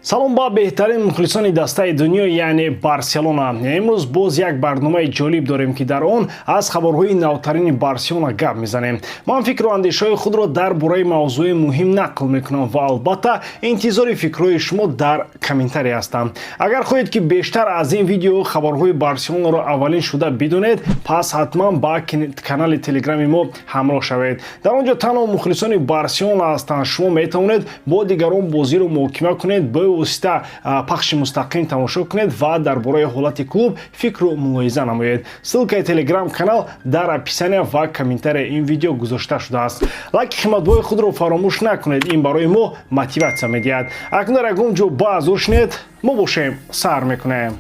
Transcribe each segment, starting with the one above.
салом ба беҳтарин мухлисони дастаи дунё, яъне Барселона. Имрӯз боз як барномаи ҷолиб дорем ки дар он аз хабарҳои навтарини Барселона гап мезанем. Ман фикру андешаҳои худро дар бораи мавзӯи муҳим нақл мекунам ва албатта интизори фикрҳои шумо дар комментария ҳастам. Агар хоҳед ки бештар аз ин видео хабарҳои Барселонаро аввалин шуда бидонед, пас ҳатман ба канали телеграми мо ҳамроҳ шавед. Дар он ҷо танҳо мухлисони Барселона ҳастанд. Шумо метавонед бо дигарон бозиро муҳокима кунед, восита пахши мустақим тамошо кунед ва дар бораи ҳолати клуб фикру мулоҳиза намоед. Ссилкаи телеграм канал дар описания ва комментария ин видео гузошта шудааст. лайки химатбои худро фаромӯш накунед, ин барои мо мотиватсия медиҳад. Акнун дар ягон ҷо баъз ошнед, мо бошем сар мекунем.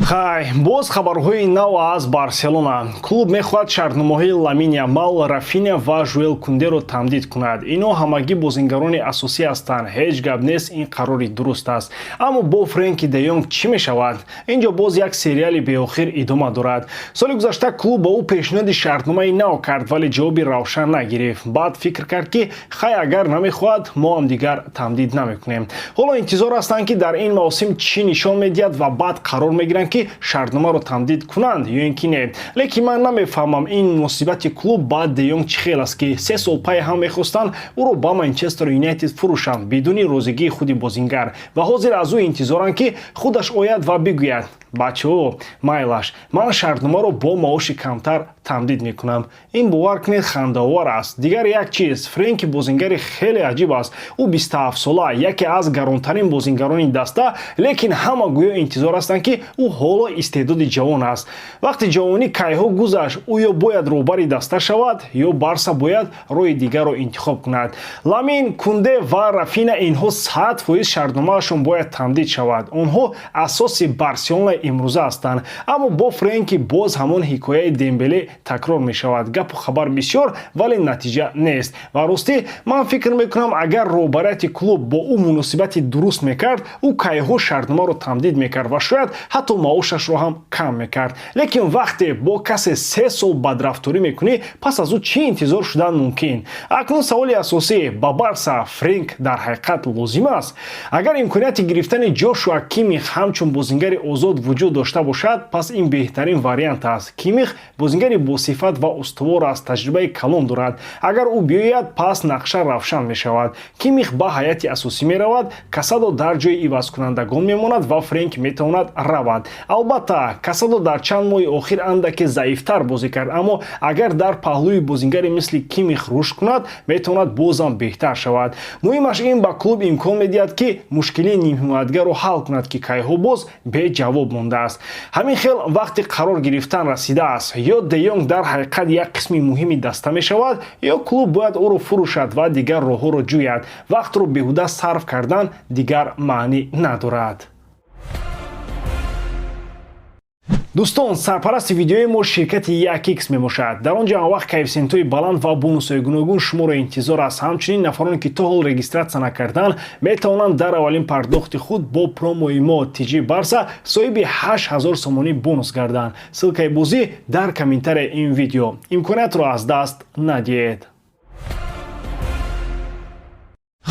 Хай, боз хабарҳои нав аз Барселона. Клуб мехоҳад шартномаҳои Ламин Ямал, Рафиня ва Жуэл Кундеро тамдид кунад. Инҳо ҳамагӣ бозингарони асосӣ ҳастанд. Ҳеҷ гап нест, ин қарори дуруст аст. Аммо бо Френки де Йонг чӣ мешавад? Ин ҷо боз як сериали беохир идома дорад. Соли гузашта клуб ба ӯ пешниҳоди шартномаи нав кард, вале ҷавоби равшан нагирифт. Баъд фикр кард ки хай агар намехоҳад, мо ҳам дигар тамдид намекунем. Ҳоло интизор ҳастанд ки дар ин мавсим чӣ нишон медиҳад ва баъд қарор мегиранд ки шартномаро тамдид кунанд ё ин ки не. Лекин ман намефаҳмам ин муносибати клуб ба Де Йонг чӣ хел аст ки 3 сол пай ҳам мехостанд ӯро ба Манчестер Юнайтед фурӯшанд бидуни розигии худи бозингар ва ҳозир аз ӯ интизоранд ки худаш ояд ва бигӯяд: бачаҳо, майлаш, ман шартномаро бо маоши камтар тамдид мекунам. Ин бовар кунед хандаовар аст. Дигар як чиз, Френки бозингари хеле аҷиб аст. Ӯ 27 сола, яке аз гаронтарин бозингарони даста, лекин ҳама гӯё интизор ҳастанд ки ӯ ҳоло истеъдоди ҷавон аст. Вақти ҷавонӣ кайҳо гузашт, ӯ ё бояд роҳбари даста шавад, ё Барса бояд роҳи дигарро интихоб кунад. Ламин, Кунде ва Рафина инҳо 100% шартномаашон бояд тамдид шавад. Онҳо асоси Барселонаи имрӯза ҳастанд. Аммо бо Френки боз ҳамон ҳикояи Дембеле такрор мешавад. Гапу хабар бисёр, вале натиҷа нест. Ва ростӣ ман фикр мекунам, агар роҳбарияти клуб бо ӯ муносибати дуруст мекард, ӯ кайҳо шартномаро тамдид мекард ва шояд ҳатто маошашро ҳам кам мекард. Лекин вақте бо касе 3 сол бадрафторӣ мекунӣ, пас аз ӯ чӣ интизор шудан мумкин? Акнун саволи асосӣ: ба Барса Френк дар ҳақиқат лозим аст? Агар имконияти гирифтани Ҷошуа Кимих ҳамчун бозингари озод вуҷуд дошта бошад, пас ин беҳтарин вариант аст. Кимих бозингари босифат ва устувор аст, таҷрибаи калон дорад. Агар ӯ биёяд, пас нақша равшан мешавад. Кимих ба ҳайати асосӣ меравад, Касадо дар ҷои ивазкунандагон мемонад ва Френк метавонад равад. Албатта, Касадо дар чанд моҳи охир андаке заифтар бозӣ кард, аммо агар дар паҳлӯи бозингари мисли Кимих рушд кунад, метавонад бозам беҳтар шавад. Муҳимаш ин ба клуб имкон медиҳад ки мушкилии нимҳимоятгарро ҳал кунад ки кайҳо боз беҷавоб мондааст. Ҳамин хел вақти қарор гирифтан расидааст. ё Де Йонг дар ҳақиқат як қисми муҳими даста мешавад, ё клуб бояд ӯро фурӯшад ва дигар роҳҳоро ҷӯяд. Вақтро беҳуда сарф кардан дигар маънӣ надорад. дӯстон, сарпарасти видеои мо ширкати 1x мебошад. дар он ҷо ҳамвақт коэффициентҳои баланд ва бонусҳои гуногун шуморо интизор аст. ҳамчунин нафароне ки то ҳол регистратсия накарданд метавонанд дар аввалин пардохти худ бо промои мо TG Barsa соҳиби 8000 сомонӣ бонус гарданд. ссилкаи бозӣ дар комментарияи ин видео. имкониятро аз даст надиҳед.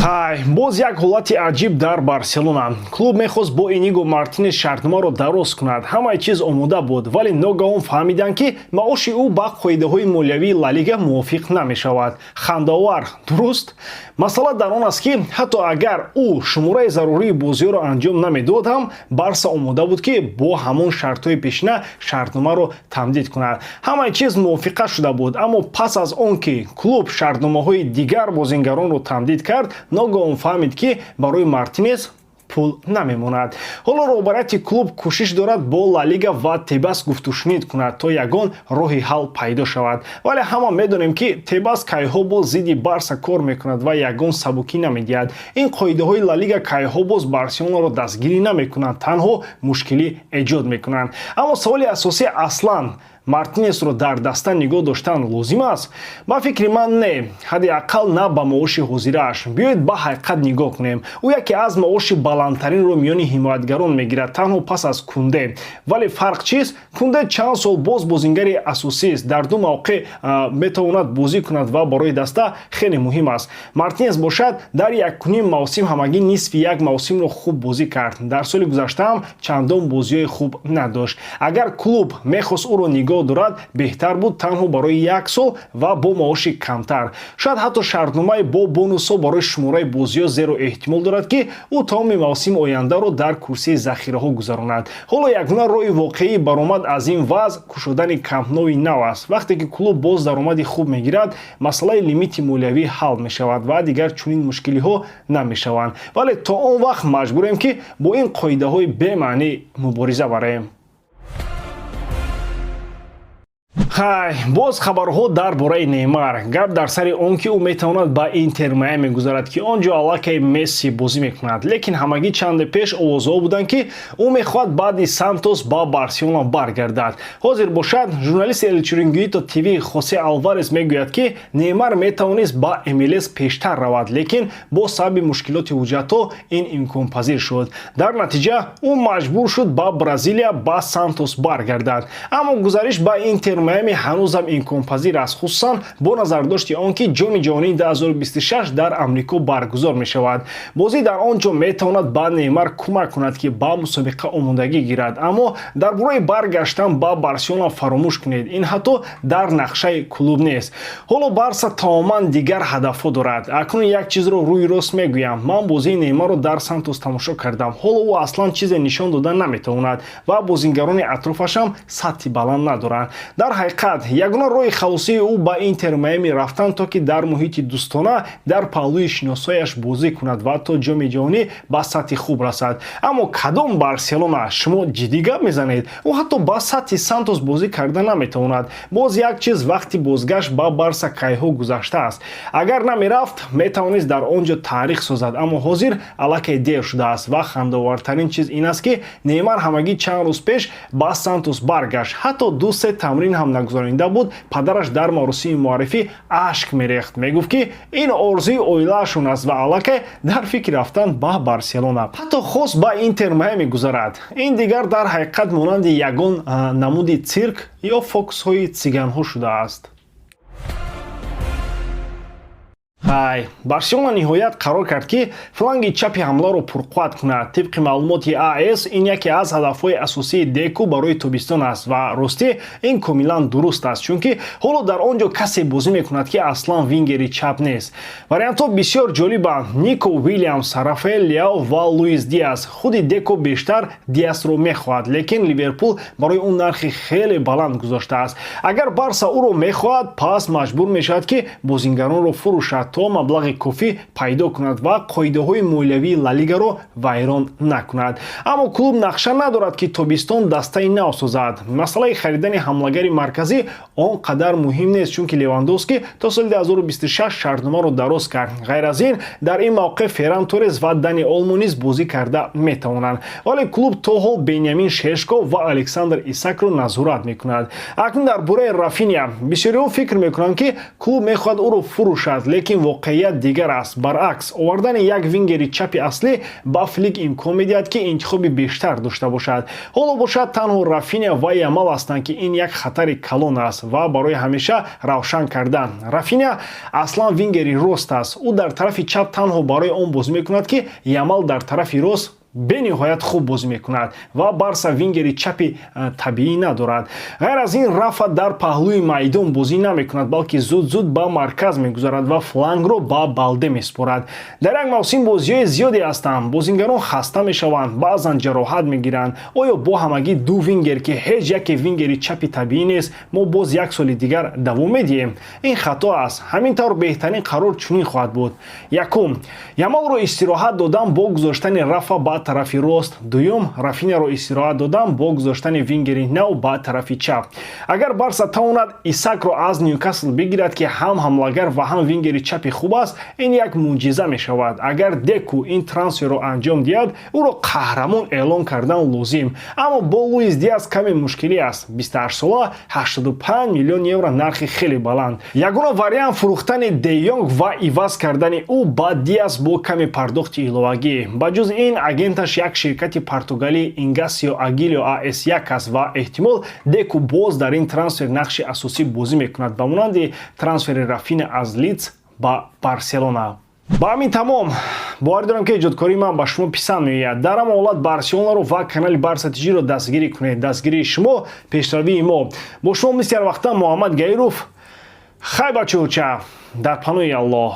Хай, боз як ҳолати аҷиб дар Барселона. Клуб мехост бо Иниго Мартинес шартномаро дароз кунад. ҳамаи чиз омода буд, вале ногаҳон фаҳмиданд ки маоши ӯ ба қоидаҳои молиявии Ла Лига мувофиқ намешавад. Хандаовар, дуруст? Масъала дар он аст ки ҳатто агар ӯ шумораи зарурии бозиҳоро анҷом намедод ҳам, Барса омода буд ки бо ҳамон шартҳои пешина шартномаро тамдид кунад. ҳамаи чиз мувофиқа шуда буд, аммо пас аз он ки клуб шартномаҳои дигар бозингаронро тамдид кард, ногаҳон фаҳмид ки барои Мартинес пул намемонад. ҳоло роҳбарияти клуб кӯшиш дорад бо Ла Лига ва Тебас гуфтушунид кунад, то ягон роҳи ҳал пайдо шавад. Вале ҳама медонем ки Тебас кайҳо боз зидди Барса кор мекунад ва ягон сабукӣ намедиҳад. Ин қоидаҳои Ла Лига кайҳо боз Барселонаро дастгирӣ намекунанд, танҳо мушкилӣ эҷод мекунанд. Аммо саволи асосӣ аслан Мартинесро дар даста нигоҳ доштан лозим аст? ба фикри ман не. ҳадди ақал на ба маоши ҳозирааш. биёед ба ҳақиқат нигоҳ кунем. ӯ яке аз маоши баландтаринро миёни ҳимоятгарон мегирад, танҳо пас аз Кунде. вале фарқ чист? Кунде чанд сол боз бозингари асосист, дар ду мавқеъ метавонад бозӣ кунад ва барои даста хеле муҳим аст. Мартинес бошад, дар якуним мавсим ҳамагӣ нисфи як мавсимро хуб бозӣ кард. дар соли гузаштаам чандон бозиҳои хуб надошт. агар клуб мехост ӯро нигоҳ дорад, беҳтар буд танҳо барои як сол ва бо маоши камтар. шояд ҳатто шартномаи бо бонусҳо барои шумораи бозиҳо, зеро эҳтимол дорад ки ӯ тамоми мавсими ояндаро дар курсии захираҳо гузаронад. ҳоло ягона роҳи воқеӣ баромад аз ин вазъ кушодани кампнои нав аст. вақте ки клуб боз даромади хуб мегирад, масъалаи лимити молиявӣ ҳал мешавад ва дигар чунин мушкилиҳо намешаванд. вале то он вақт маҷбурем ки бо ин қоидаҳои бемаънӣ мубориза барем. хай, боз хабарҳо дар бораи Неймар. гап дар сари он ки ӯ метавонад ба Интер Майами гузарад ки он ҷо аллакай Месси бозӣ мекунад. лекин ҳамагӣ чанде пеш овозҳо буданд ки ӯ мехоҳад баъди Сантос ба Барселона баргардад. ҳозир бошад, журналисти элчурингуито ТВ Хосе Алварес мегӯяд ки Неймар метавонист ба МЛС пештар равад, лекин бо сабаби мушкилоти ҳуҷҷатҳо ин имконпазир шуд. дар натиҷа ӯ маҷбур шуд ба Бразилия ба Сантос баргардад. аммо гузариш ба Интер Майами ҳанӯзам имконпазир аст, хусусан бо назардошти он ки ҷоми ҷаҳонии 2026 дар амрико баргузор мешавад. бозӣ дар он ҷо метавонад ба Неймар кӯмак кунад ки ба мусобиқа омодагӣ гирад. аммо дар бораи баргаштан ба Барселона фаромӯш кунед, ин ҳатто дар нақшаи клуб нест. ҳоло Барса тамоман дигар ҳадафҳо дорад. акнун як чизро рӯи рост мегӯям, ман бозии Неймарро дар Сантос тамошо кардам. ҳоло ӯ аслан чизе нишон дода наметавонад ва бозингарони атрофашам сатҳи баланд надоранд. дар ҳақиқат ягона роҳи халосии ӯ ба Интер Майами рафтан, то ки дар муҳити дӯстона дар паҳлӯи шиносояш бозӣ кунад ва то ҷоми ҷаҳонӣ ба сатҳи хуб расад. аммо кадом Барселона? шумо ҷиддӣ гап мезанед? ӯ ҳатто ба сатҳи Сантос бозӣ карда наметавонад. боз як чиз, вақти бозгашт ба Барса кайҳо гузаштааст. агар намерафт, метавонист дар он ҷо таърих созад, аммо ҳозир аллакай дер шудааст ва хандаовартарин чиз ин аст ки Неймар ҳамагӣ чанд рӯз пеш ба Сантос баргашт. ҳатто 2-3 тамрин ҳам нагузаронда буд. падараш дар маросими муаррифӣ ашк мерехт, мегуфт ки ин орзуи оилаашон аст ва аллакай дар фикри рафтан ба Барселона, ҳатто хост ба Интер Майами гузарад. ин дигар дар ҳақиқат монанди ягон намуди цирк ё фокусҳои циганҳо шудааст. Барселона ниҳоят қарор кард ки фланги чапи ҳамларо пурқувват кунад. тибқи маълумоти АС, ин яке аз ҳадафҳои асосии Деку барои тобистон аст ва ростӣ ин комилан дуруст аст, чунки ҳоло дар он ҷо касе бозӣ мекунад ки аслан вингери чап нест. вариантҳо бисёр ҷолибанд: Нико Уильямс, Рафаэл Леао ва Луис Диас. худи Деко бештар Диасро мехоҳад, лекин Ливерпул барои он нархи хеле баланд гузоштааст. агар Барса ӯро мехоҳад, пас маҷбур мешавад ки бозингаронро фурӯшад то маблағи кофӣ пайдо кунад ва қоидаҳои молиявии Ла Лигаро вайрон накунад. аммо клуб нақша надорад ки тобистон дастаи нав созад. масъалаи харидани ҳамлагари марказӣ он қадар муҳим нест, чунки Левандовски то соли 2026 шартномаро дароз кард. ғайр аз ин, дар ин мавқеъ Ферран Торес ва Дани Олмо низ бозӣ карда метавонанд. вале клуб то ҳол Бенямин Шешко ва Александр Исакро назорат мекунад. акнун дар бораи Рафиня бисёриҳо фикр мекунанд ки клуб мехоҳад ӯро фурӯшад, лекин воқеият дигар аст. баръакс, овардани як вингери чапи аслӣ ба Флик имкон медиҳад ки интихоби бештар дошта бошад. ҳоло бошад танҳо Рафиня ва Ямал ҳастанд ки ин як хатари калон аст ва барои ҳамеша равшан кардан. Рафиня аслан вингери рост аст. ӯ дар тарафи чап танҳо барои он бозӣ мекунад ки Ямал дар тарафи рост бениҳоят хуб бозӣ мекунад ва Барса вингери чапи табиӣ надорад. ғайр аз ин, Рафа дар паҳлӯи майдон бозӣ намекунад, балки зуд ба марказ мегузарад ва флангро ба Балде меспорад. дар як мавсим бозиҳои зиёде ҳастанд. бозингарон хаста мешаванд, баъзан ҷароҳат мегиранд. оё бо ҳамагӣ ду вингер ки ҳеҷ яке вингери чапи табиӣ нест, мо боз як соли дигар давом медиҳем? ин хато аст. ҳамин тавр беҳтарин қарор чунин хоҳад буд: якум, Ямалро истироҳат додан бо гузоштани Рафа ба тарафи рост, дуюм Рафиняро истироҳат додан бо гузоштани вингери нав ба тарафи чап. Агар Барса тавонад Исакро аз Ньюкасл бигирад, ки ҳам ҳамлагар ва ҳам вингери чапи хуб аст, ин як мӯъҷиза мешавад. Агар Деку ин трансферро анҷом диҳад, ӯро қаҳрамон эълон кардан лозим. Аммо бо Луис Диас каме мушкилӣ аст. 28 сола, 85 миллион евро нархи хеле баланд. Ягона вариант фурӯхтани Де Йонг ва иваз кардани ӯ ба Диас бо каме пардохти иловагӣ. Ба ҷуз ин агенташ як ширкати португалӣ Ингасио Агилио AS1 аст ва эҳтимол Деку боз дар ин трансфер нақши асосӣ бозӣ мекунад, ба монанди трансфери Рафиня аз Лидс ба Барселона. Ба ҳамин тамом, бовар дорам ки иҷодкории ман ба шумо писанд меояд. Дар ҳамон ҳолат Барселонаро ва канали Барса TVро дастгирӣ кунед. Дастгирии шумо пешравии мо. Бо шумо мисли ҳар вақта Муҳаммад Гаиров. Хай бачаҳуча, дар паноҳи Аллоҳ.